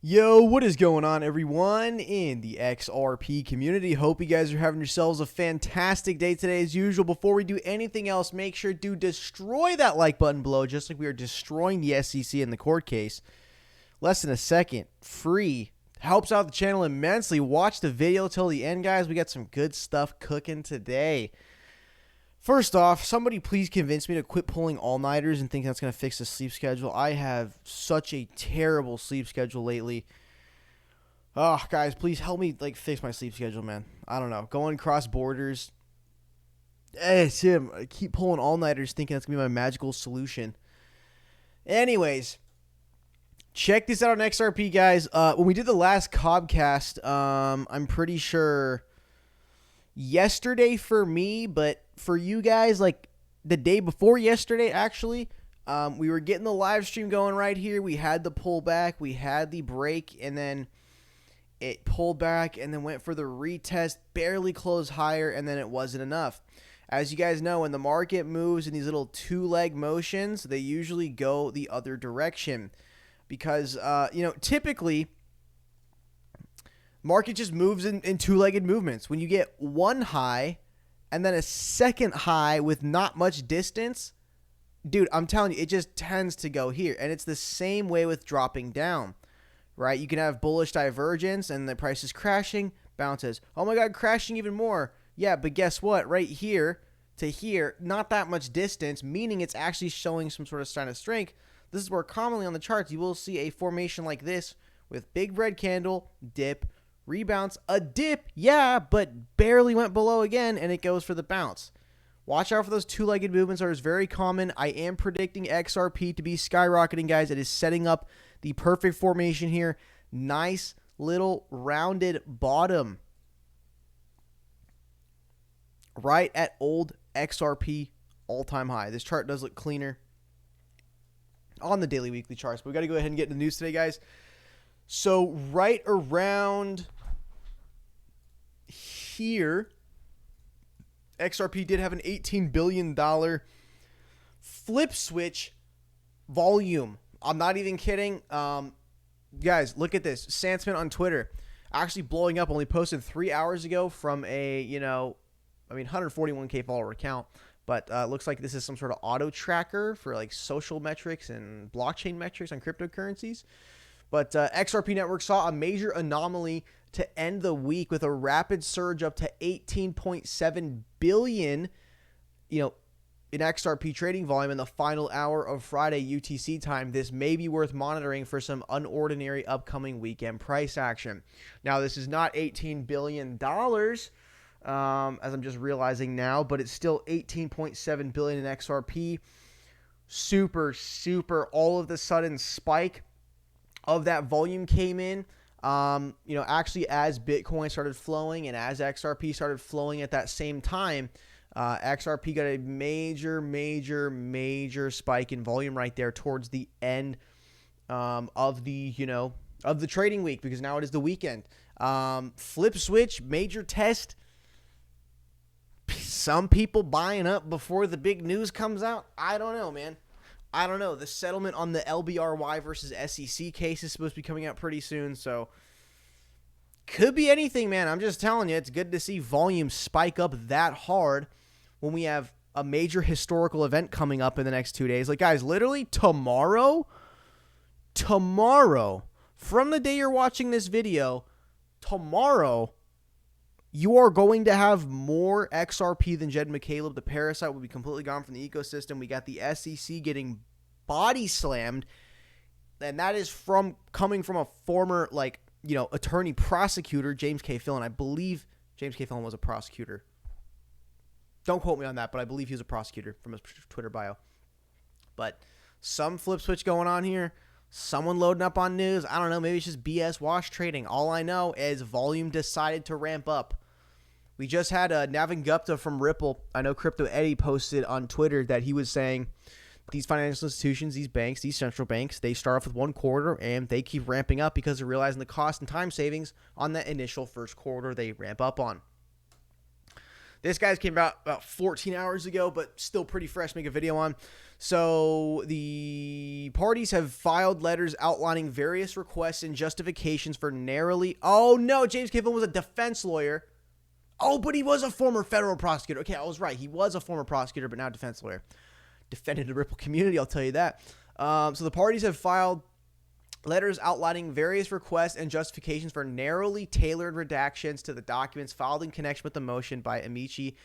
Yo, what is going on, everyone in the XRP community? Hope you guys are having yourselves a fantastic day today as usual. Before we do anything else, make sure to destroy that like button below, just like we are destroying the SEC in the court case. Less than a second, free, helps out the channel immensely. Watch the video till the end, guys. We got some good stuff cooking today. First off, somebody please convince me to quit pulling all-nighters and think that's going to fix the sleep schedule. I have such a terrible sleep schedule lately. Oh, guys, please help me fix my sleep schedule, man. I don't know. Going cross borders. Tim, I keep pulling all-nighters thinking that's going to be my magical solution. Anyways, check this out on XRP, guys. When we did the last Cobcast, I'm pretty sure yesterday for me, but for you guys, like the day before yesterday, actually, we were getting the live stream going right here. We had the pullback, we had the break, and then it pulled back and then went for the retest, barely closed higher, and then it wasn't enough. As you guys know, when the market moves in these little two-leg motions, they usually go the other direction because, typically market just moves in two-legged movements. When you get one high and then a second high with not much distance, dude, I'm telling you, it just tends to go here. And it's the same way with dropping down, right? You can have bullish divergence and the price is crashing, bounces. Oh my God, crashing even more. Yeah, but guess what? Right here to here, not that much distance, meaning it's actually showing some sort of sign of strength. This is where commonly on the charts you will see a formation like this with big red candle, dip, rebounds, a dip, yeah, but barely went below again, and it goes for the bounce. Watch out for those two-legged movements. Are very common. I am predicting XRP to be skyrocketing, guys. It is setting up the perfect formation here. Nice little rounded bottom right at old XRP all-time high. This chart does look cleaner on the daily, weekly charts, but we got to go ahead and get into the news today, guys. So right around here, XRP did have an $18 billion flip switch volume. I'm not even kidding. Guys, look at this. Sandsman on Twitter actually blowing up. Only posted 3 hours ago from a, 141K follower account. But looks like this is some sort of auto tracker for like social metrics and blockchain metrics on cryptocurrencies. But XRP Network saw a major anomaly to end the week with a rapid surge up to 18.7 billion, in XRP trading volume in the final hour of Friday UTC time. This may be worth monitoring for some unordinary upcoming weekend price action. Now, this is not $18 billion, as I'm just realizing now, but it's still 18.7 billion in XRP. Super all of the sudden spike of that volume came in, actually as Bitcoin started flowing and as XRP started flowing at that same time, XRP got a major spike in volume right there towards the end of the trading week, because now it is the weekend. Flip switch, major test. Some people buying up before the big news comes out. I don't know, man. I don't know. The settlement on the LBRY versus SEC case is supposed to be coming out pretty soon, so could be anything, man. I'm just telling you, it's good to see volume spike up that hard when we have a major historical event coming up in the next 2 days. Like, guys, literally tomorrow, from the day you're watching this video, tomorrow, you are going to have more XRP than Jed McCaleb. The parasite will be completely gone from the ecosystem. We got the SEC getting body slammed, and that is coming from a former, attorney prosecutor, James K. Fillon. I believe James K. Fillon was a prosecutor. Don't quote me on that, but I believe he was a prosecutor from his Twitter bio. But some flip switch going on here. Someone loading up on news. I don't know. Maybe it's just BS wash trading. All I know is volume decided to ramp up. We just had Navin Gupta from Ripple. I know Crypto Eddie posted on Twitter that he was saying these financial institutions, these banks, these central banks, they start off with 1 quarter and they keep ramping up because they're realizing the cost and time savings on that initial first quarter they ramp up on. This guy's came out about 14 hours ago, but still pretty fresh to make a video on. So the parties have filed letters outlining various requests and justifications for narrowly... Oh, no, James Kivlin was a defense lawyer. Oh, but he was a former federal prosecutor. Okay, I was right. He was a former prosecutor, but now a defense lawyer. Defended the Ripple community, I'll tell you that. So the parties have filed letters outlining various requests and justifications for narrowly tailored redactions to the documents filed in connection with the motion by Amici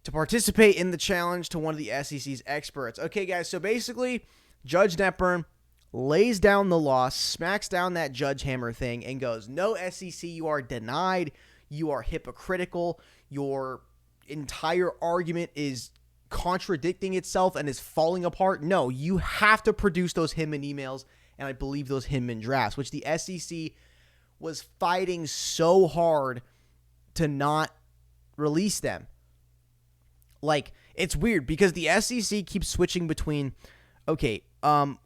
to participate in the challenge to one of the SEC's experts. Okay, guys, so basically, Judge Netburn lays down the law, smacks down that judge hammer thing, and goes, no, SEC, you are denied. You are hypocritical. Your entire argument is contradicting itself and is falling apart. No, you have to produce those Hinman emails, and I believe those Hinman drafts, which the SEC was fighting so hard to not release them. Like, it's weird because the SEC keeps switching between, okay, no,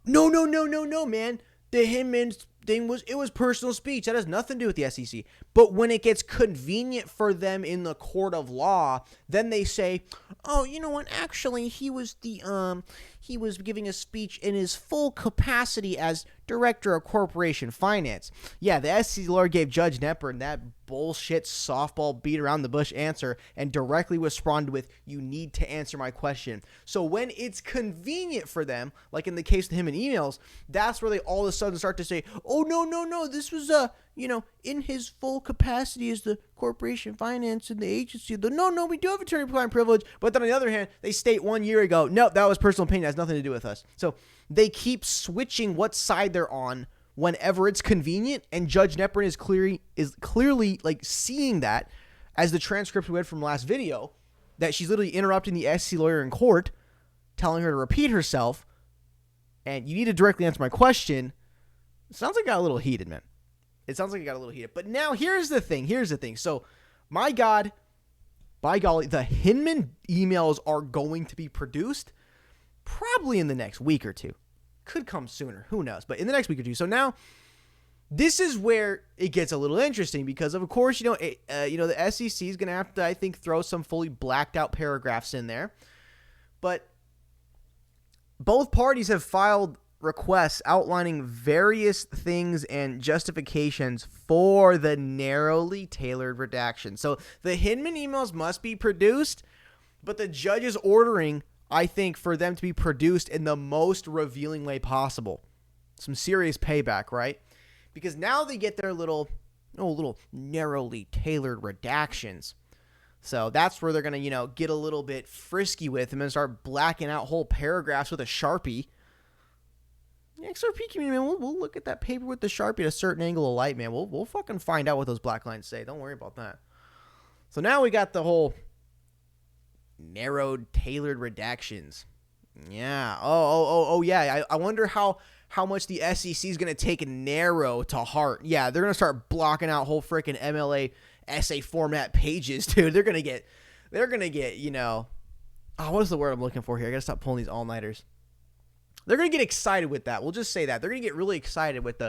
man. The Hinman thing was personal speech. That has nothing to do with the SEC. But when it gets convenient for them in the court of law, then they say, oh, you know what? Actually, he was giving a speech in his full capacity as director of corporation finance. Yeah, the SEC lawyer gave Judge Netburn that bullshit softball beat around the bush answer and directly responded with, you need to answer my question. So when it's convenient for them, like in the case of him in emails, that's where they all of a sudden start to say, oh, no, this was in his full capacity as the corporation finance and the agency. No, we do have attorney-client privilege. But then on the other hand, they state 1 year ago, no, that was personal opinion. It has nothing to do with us. So they keep switching what side they're on whenever it's convenient. And Judge Netburn is clearly like seeing that, as the transcript we read from last video, that she's literally interrupting the SEC lawyer in court, telling her to repeat herself. And you need to directly answer my question. It sounds like it got a little heated, man. It sounds like it got a little heated. But now here's the thing. So, my God, by golly, the Hinman emails are going to be produced probably in the next week or two. Could come sooner. Who knows? But in the next week or two. So now, this is where it gets a little interesting because, of course, the SEC is going to have to, I think, throw some fully blacked out paragraphs in there. But both parties have filed requests outlining various things and justifications for the narrowly tailored redaction. So the Hinman emails must be produced, but the judge is ordering, I think, for them to be produced in the most revealing way possible. Some serious payback, right? Because now they get their little narrowly tailored redactions. So that's where they're going to, get a little bit frisky with them and start blacking out whole paragraphs with a Sharpie. The XRP community, man, we'll look at that paper with the Sharpie at a certain angle of light, man. We'll fucking find out what those black lines say. Don't worry about that. So now we got the whole narrowed, tailored redactions. Yeah. Oh, yeah. I wonder how much the SEC is going to take narrow to heart. Yeah, they're going to start blocking out whole freaking MLA essay format pages, dude. They're going to get, what is the word I'm looking for here? I got to stop pulling these all-nighters. They're going to get excited with that. We'll just say that. They're going to get really excited with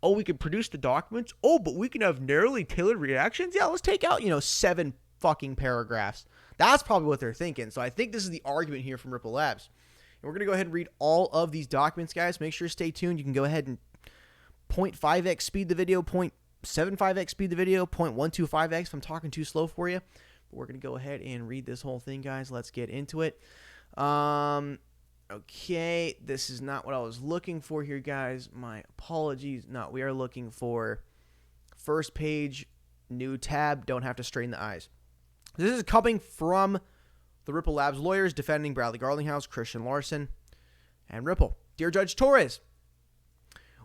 we can produce the documents. Oh, but we can have narrowly tailored reactions. Yeah, let's take out, 7 fucking paragraphs. That's probably what they're thinking. So I think this is the argument here from Ripple Labs. And we're going to go ahead and read all of these documents, guys. Make sure to stay tuned. You can go ahead and 0.5x speed the video, 0.75x speed the video, 0.125x if I'm talking too slow for you. But we're going to go ahead and read this whole thing, guys. Let's get into it. Okay, this is not what I was looking for here, guys. My apologies. No, we are looking for first page, new tab. Don't have to strain the eyes. This is coming from the Ripple Labs lawyers defending Bradley Garlinghouse, Christian Larson, and Ripple. Dear Judge Torres,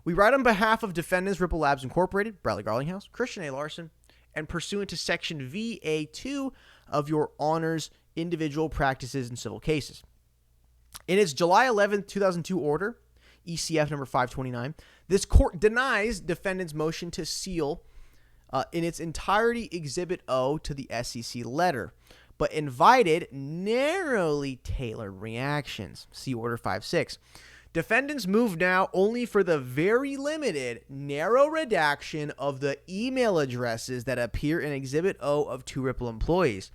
we write on behalf of defendants Ripple Labs Incorporated, Bradley Garlinghouse, Christian A. Larson, and pursuant to Section VA2 of your Honor's Individual Practices in Civil Cases. In its July 11, 2002 order, ECF number 529, this court denies defendant's motion to seal in its entirety Exhibit O to the SEC letter, but invited narrowly tailored reactions. See Order 5.6. Defendants move now only for the very limited, narrow redaction of the email addresses that appear in Exhibit O of 2 Ripple employees.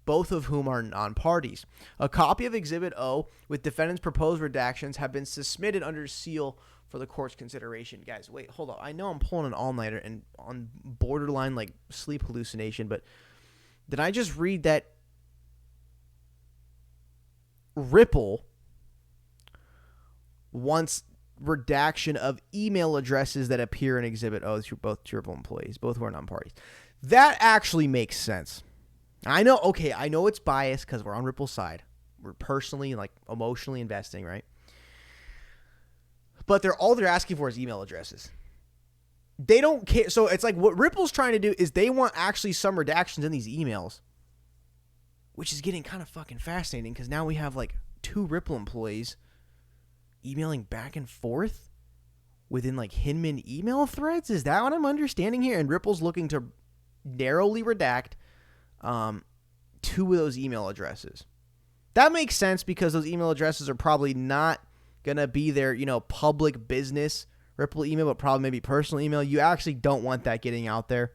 both of whom are non-parties. A copy of Exhibit O with defendants' proposed redactions have been submitted under seal for the court's consideration. Guys, wait, hold on. I know I'm pulling an all-nighter and on borderline like sleep hallucination, but did I just read that Ripple wants redaction of email addresses that appear in Exhibit O to both Ripple employees, both who are non-parties? That actually makes sense. I know it's biased because we're on Ripple's side. We're personally, like, emotionally investing, right? But all they're asking for is email addresses. They don't care. So it's like what Ripple's trying to do is they want actually some redactions in these emails, which is getting kind of fucking fascinating because now we have like 2 Ripple employees emailing back and forth within like Hinman email threads. Is that what I'm understanding here? And Ripple's looking to narrowly redact 2 of those email addresses. That makes sense because those email addresses are probably not going to be their, public business Ripple email, but probably maybe personal email. You actually don't want that getting out there.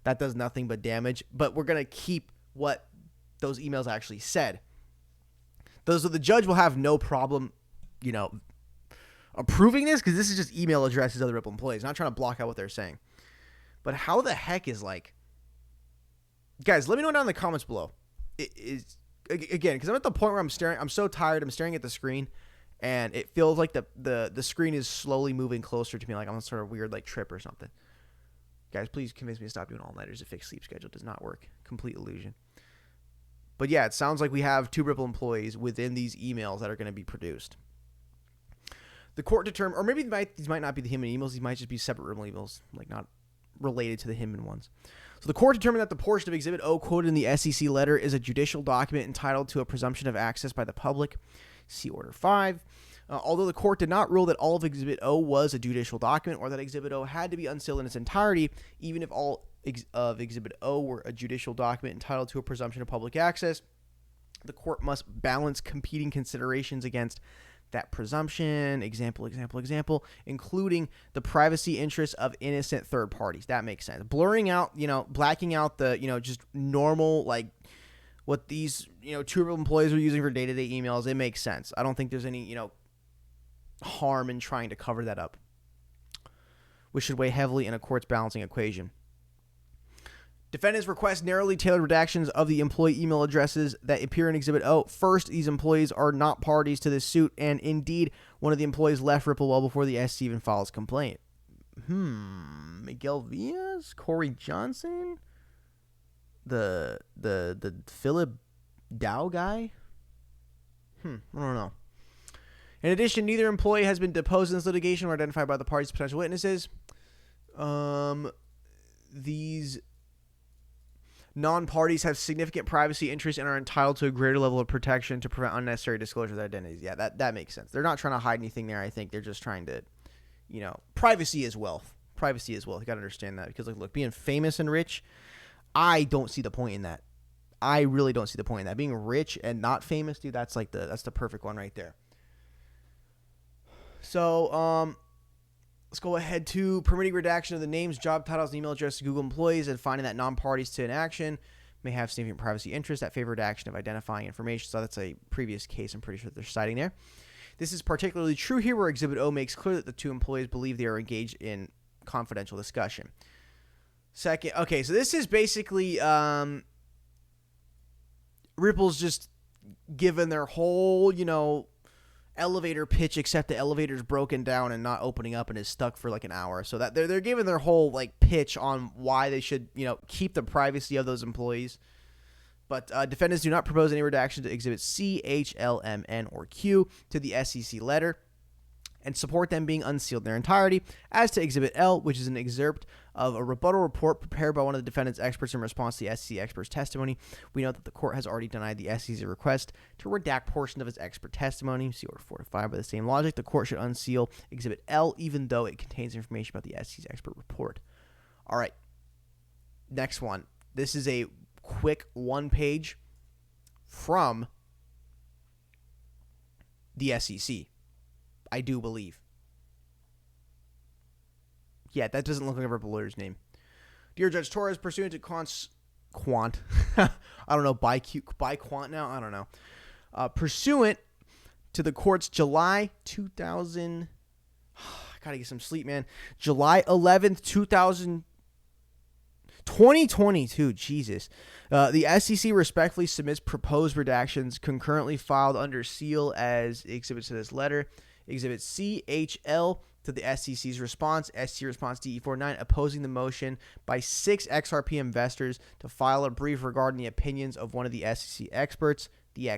That does nothing but damage. But we're going to keep what those emails actually said. The judge will have no problem, approving this because this is just email addresses of the Ripple employees. Not trying to block out what they're saying. But how the heck is guys, let me know down in the comments below. It is, again, because I'm at the point where I'm so tired. I'm staring at the screen, and it feels like the screen is slowly moving closer to me, like I'm on sort of weird like trip or something. Guys, please convince me to stop doing all-nighters. A fixed sleep schedule does not work. Complete illusion. But yeah, it sounds like we have 2 Ripple employees within these emails that are going to be produced. The court determined, or maybe these might not be the Hinman emails. These might just be separate Ripple emails, like not related to the Hinman ones. So the court determined that the portion of Exhibit O quoted in the SEC letter is a judicial document entitled to a presumption of access by the public. See Order 5. Although the court did not rule that all of Exhibit O was a judicial document or that Exhibit O had to be unsealed in its entirety, even if all of Exhibit O were a judicial document entitled to a presumption of public access, the court must balance competing considerations against that presumption, example, including the privacy interests of innocent third parties. That makes sense. Blurring out, blacking out the, just normal, like what these, 2 Ripple employees are using for day-to-day emails. It makes sense. I don't think there's any, harm in trying to cover that up, which should weigh heavily in a court's balancing equation. Defendants request narrowly tailored redactions of the employee email addresses that appear in Exhibit O. First, these employees are not parties to this suit, and indeed, one of the employees left Ripple well before the SEC even filed his complaint. Miguel Villas? Corey Johnson? The Philip Dow guy? I don't know. In addition, neither employee has been deposed in this litigation or identified by the parties as potential witnesses. These non-parties have significant privacy interests and are entitled to a greater level of protection to prevent unnecessary disclosure of their identities. Yeah, that makes sense. They're not trying to hide anything there. I think they're just trying to, privacy is wealth. Privacy is wealth. You got to understand that because, look, being famous and rich, I don't see the point in that. I really don't see the point in that. Being rich and not famous, dude, that's the perfect one right there. So, let's go ahead to permitting redaction of the names, job titles, and email addresses of Google employees and finding that non-parties to an action may have significant privacy interests that favor redaction of identifying information. So that's a previous case I'm pretty sure they're citing there. This is particularly true here where Exhibit O makes clear that the 2 employees believe they are engaged in confidential discussion. Second, okay, so this is basically Ripple's just given their whole, elevator pitch, except the elevator's broken down and not opening up and is stuck for like an hour. So that they're giving their whole like pitch on why they should, keep the privacy of those employees. But defendants do not propose any redaction to Exhibit C, H, L, M, N, or Q to the SEC letter and support them being unsealed in their entirety. As to Exhibit L, which is an excerpt of a rebuttal report prepared by one of the defendant's experts in response to the SEC expert's testimony, we note that the court has already denied the SEC's request to redact portion of its expert testimony. See Order 4 to 5. By the same logic, the court should unseal Exhibit L even though it contains information about the SEC's expert report. All right. Next one. This is a quick one-page from the SEC. I do believe. Yeah, that doesn't look like a Ripple lawyer's name. Dear Judge Torres, pursuant to quant. I don't know, buy quant now? I don't know. Pursuant to the court's July 2000, I gotta get some sleep, man. July 11th, 2022, Jesus. The SEC respectfully submits proposed redactions concurrently filed under seal as exhibits to this letter. Exhibit CHL to the SEC's response, SC response DE49, opposing the motion by 6 XRP investors to file a brief regarding the opinions of one of the SEC experts. The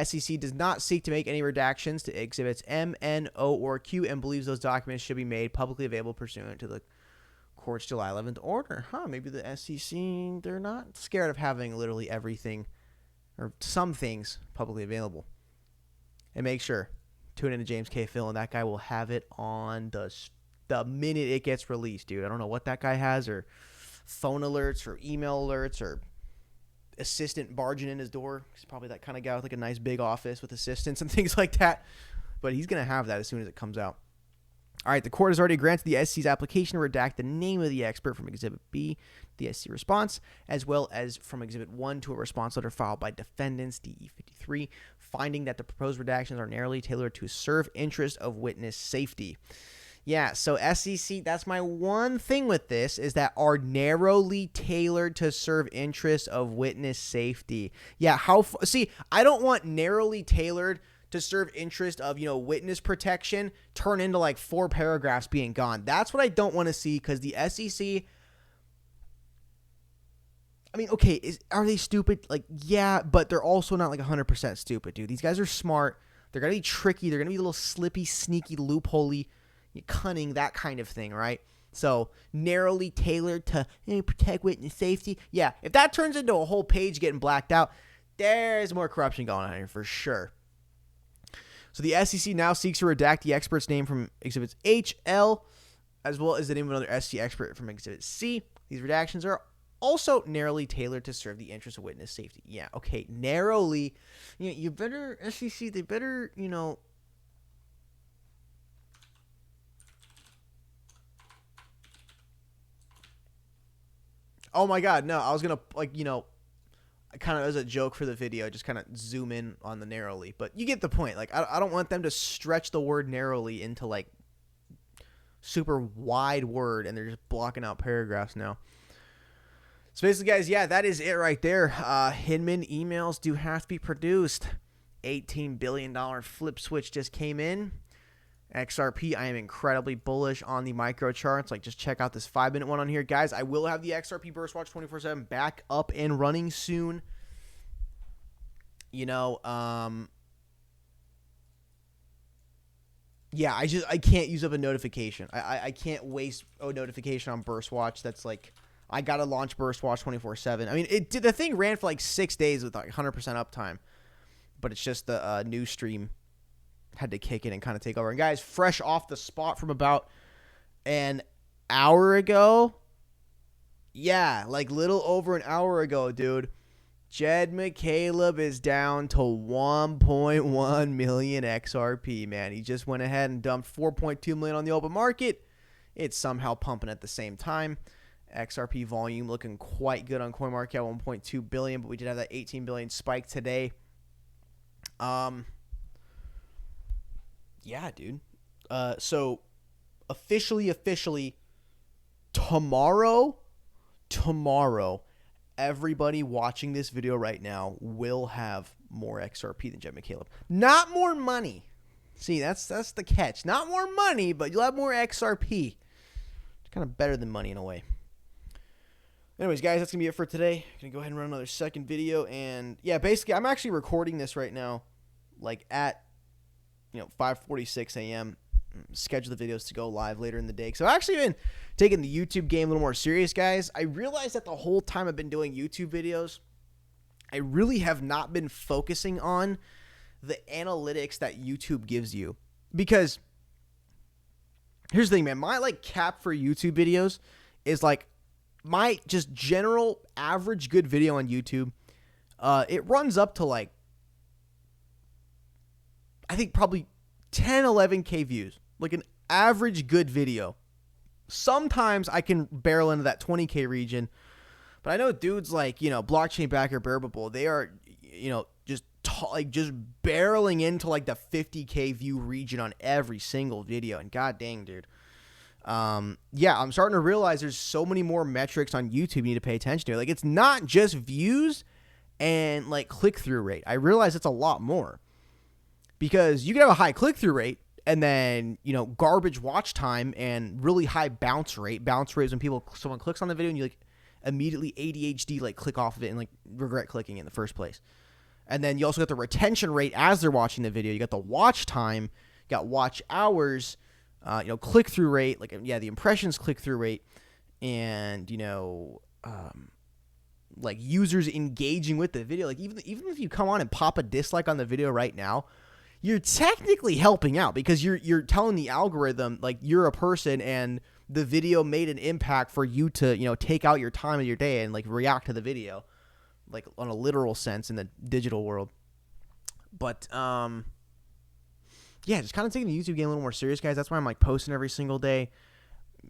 SEC does not seek to make any redactions to exhibits M, N, O, or Q and believes those documents should be made publicly available pursuant to the court's July 11th order. Maybe the SEC, they're not scared of having literally everything or some things publicly available. And make sure, tune into James K. Phil, and that guy will have it on the minute it gets released, dude. I don't know what that guy has, or phone alerts or email alerts or assistant barging in his door. He's probably that kind of guy with like a nice big office with assistants and things like that. But he's going to have that as soon as it comes out. All right, the court has already granted the SEC's application to redact the name of the expert from Exhibit B, the SEC response, as well as from Exhibit 1 to a response letter filed by defendants, DE53, finding that the proposed redactions are narrowly tailored to serve interest of witness safety. Yeah, so SEC, that's my one thing with this, is that are narrowly tailored to serve interest of witness safety. Yeah, see, I don't want narrowly tailored to serve interest of, witness protection turn into like 4 paragraphs being gone. That's what I don't want to see, because the SEC, I mean, okay, are they stupid? Like, yeah, but they're also not like 100% stupid, dude. These guys are smart. They're going to be tricky. They're going to be a little slippy, sneaky, loopholey, cunning, that kind of thing, right? So narrowly tailored to protect witness safety. Yeah, if that turns into a whole page getting blacked out, there's more corruption going on here for sure. So the SEC now seeks to redact the expert's name from Exhibits H, L, as well as the name of another SEC expert from Exhibit C. These redactions are also narrowly tailored to serve the interest of witness safety. Yeah, okay, narrowly. You better, SEC, they better, Oh my God, no, I was going to, kind of as a joke for the video, just kind of zoom in on the narrowly. But you get the point. Like, I don't want them to stretch the word narrowly into, like, super wide word, and they're just blocking out paragraphs now. So basically, guys, yeah, that is it right there. Hinman emails do have to be produced. $18 billion flip switch just came in. XRP, I am incredibly bullish on the micro charts. Like, just check out this 5-minute one on here. Guys, I will have the XRP Burst Watch 24/7 back up and running soon. Yeah, I can't use up a notification. I can't waste a notification on Burst Watch. That's like, I got to launch Burst Watch 24/7. I mean, the thing ran for like 6 days with like 100% uptime, but it's just the news stream had to kick in and kind of take over. And guys, fresh off the spot from about an hour ago. Yeah, like little over an hour ago, dude. Jed McCaleb is down to 1.1 million XRP, man. He just went ahead and dumped 4.2 million on the open market. It's somehow pumping at the same time. XRP volume looking quite good on CoinMarketCap, 1.2 billion, but we did have that 18 billion spike today. Yeah, dude. So officially, tomorrow, everybody watching this video right now will have more XRP than Jed McCaleb. Not more money. See, that's the catch. Not more money, but you'll have more XRP. It's kind of better than money in a way. Anyways, guys, that's going to be it for today. I'm going to go ahead and run another second video. And, yeah, basically, I'm actually recording this right now, like, at 5:46 a.m. Schedule the videos to go live later in the day. So I've actually been taking the YouTube game a little more serious, guys. I realized that the whole time I've been doing YouTube videos, I really have not been focusing on the analytics that YouTube gives you. Because here's the thing, man. My cap for YouTube videos is my just general average good video on YouTube. It runs up to I think probably 10, 11K views. Like an average good video. Sometimes I can barrel into that 20K region. But I know dudes like, Blockchain Backer Bearable, they are, just barreling into like the 50K view region on every single video. And god dang, dude. Yeah, I'm starting to realize there's so many more metrics on YouTube you need to pay attention to. Like, it's not just views and like click-through rate. I realize it's a lot more, because you can have a high click-through rate and then, garbage watch time and really high bounce rate. Bounce rate is when someone clicks on the video and you like immediately ADHD, like click off of it and like regret clicking in the first place. And then you also got the retention rate as they're watching the video. You got the watch time, you got watch hours, click-through rate, the impressions click-through rate, and, like users engaging with the video. Like even if you come on and pop a dislike on the video right now, you're technically helping out, because you're telling the algorithm like you're a person and the video made an impact for you to, take out your time of your day and like react to the video, like on a literal sense in the digital world. But yeah, just kind of taking the YouTube game a little more serious, guys. That's why I'm like posting every single day,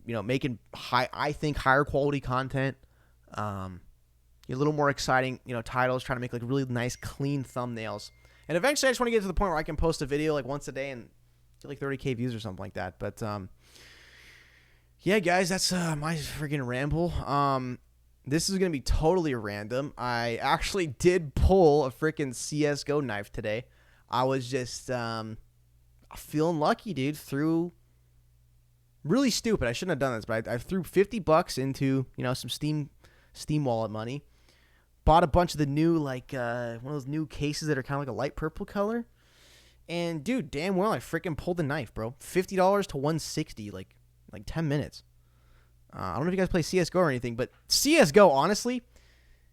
making higher quality content, a little more exciting, titles, trying to make like really nice, clean thumbnails. And eventually I just want to get to the point where I can post a video like once a day and get like 30K views or something like that. But yeah, guys, that's my freaking ramble. This is going to be totally random. I actually did pull a freaking CSGO knife today. I was just feeling lucky, dude. Threw really stupid. I shouldn't have done this, but I threw $50 into, some Steam wallet money. Bought a bunch of the new, like, one of those new cases that are kind of like a light purple color. And, dude, damn well, I freaking pulled the knife, bro. $50 to $160, like 10 minutes. I don't know if you guys play CSGO or anything, but CSGO, honestly,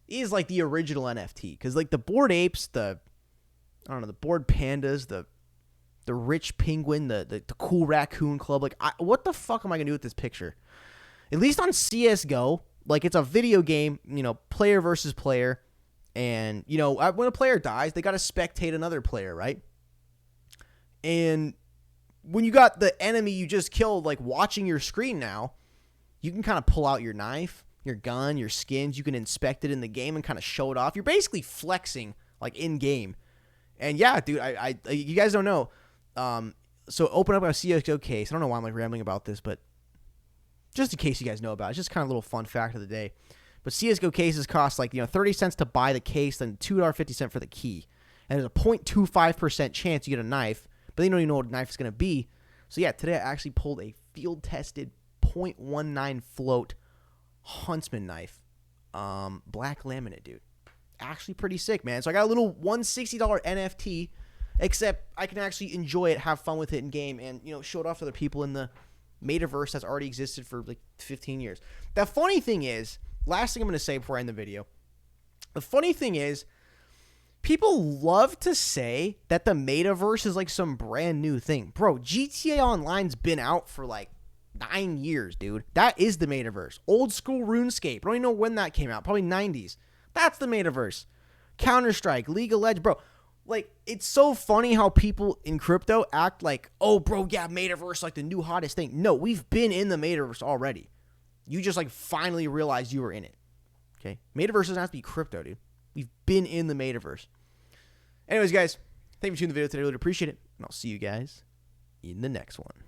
is like the original NFT. Because, like, the Bored Apes, the Bored Pandas, the Rich Penguin, the Cool Raccoon Club, like, what the fuck am I going to do with this picture? At least on CSGO, like, it's a video game, player versus player. And, when a player dies, they got to spectate another player, right? And when you got the enemy you just killed, like, watching your screen now, you can kind of pull out your knife, your gun, your skins. You can inspect it in the game and kind of show it off. You're basically flexing, like, in-game. And, yeah, dude, I you guys don't know. So open up a CSGO case. I don't know why I'm, like, rambling about this, but just in case you guys know about it. It's just kind of a little fun fact of the day. But CSGO cases cost, like, 30 cents to buy the case, then $2.50 for the key. And there's a 0.25% chance you get a knife, but they don't even know what knife is going to be. So, yeah, today I actually pulled a field-tested 0.19 float Huntsman knife. Black laminate, dude. Actually pretty sick, man. So I got a little $160 NFT, except I can actually enjoy it, have fun with it in game, and, show it off to other people in the metaverse that's already existed for like 15 years. The funny thing is, last thing I'm going to say before I end the video, the funny thing is, people love to say that the metaverse is like some brand new thing. Bro, GTA Online's been out for like 9 years, dude. That is the metaverse. Old school RuneScape. I don't even know when that came out. Probably 90s. That's the metaverse. Counter-Strike, League of Legends, bro. Like, it's so funny how people in crypto act like, oh, bro, yeah, metaverse, like the new hottest thing. No, we've been in the metaverse already. You just, like, finally realized you were in it. Okay? Metaverse doesn't have to be crypto, dude. We've been in the metaverse. Anyways, guys, thank you for tuning in the video today. I really appreciate it. And I'll see you guys in the next one.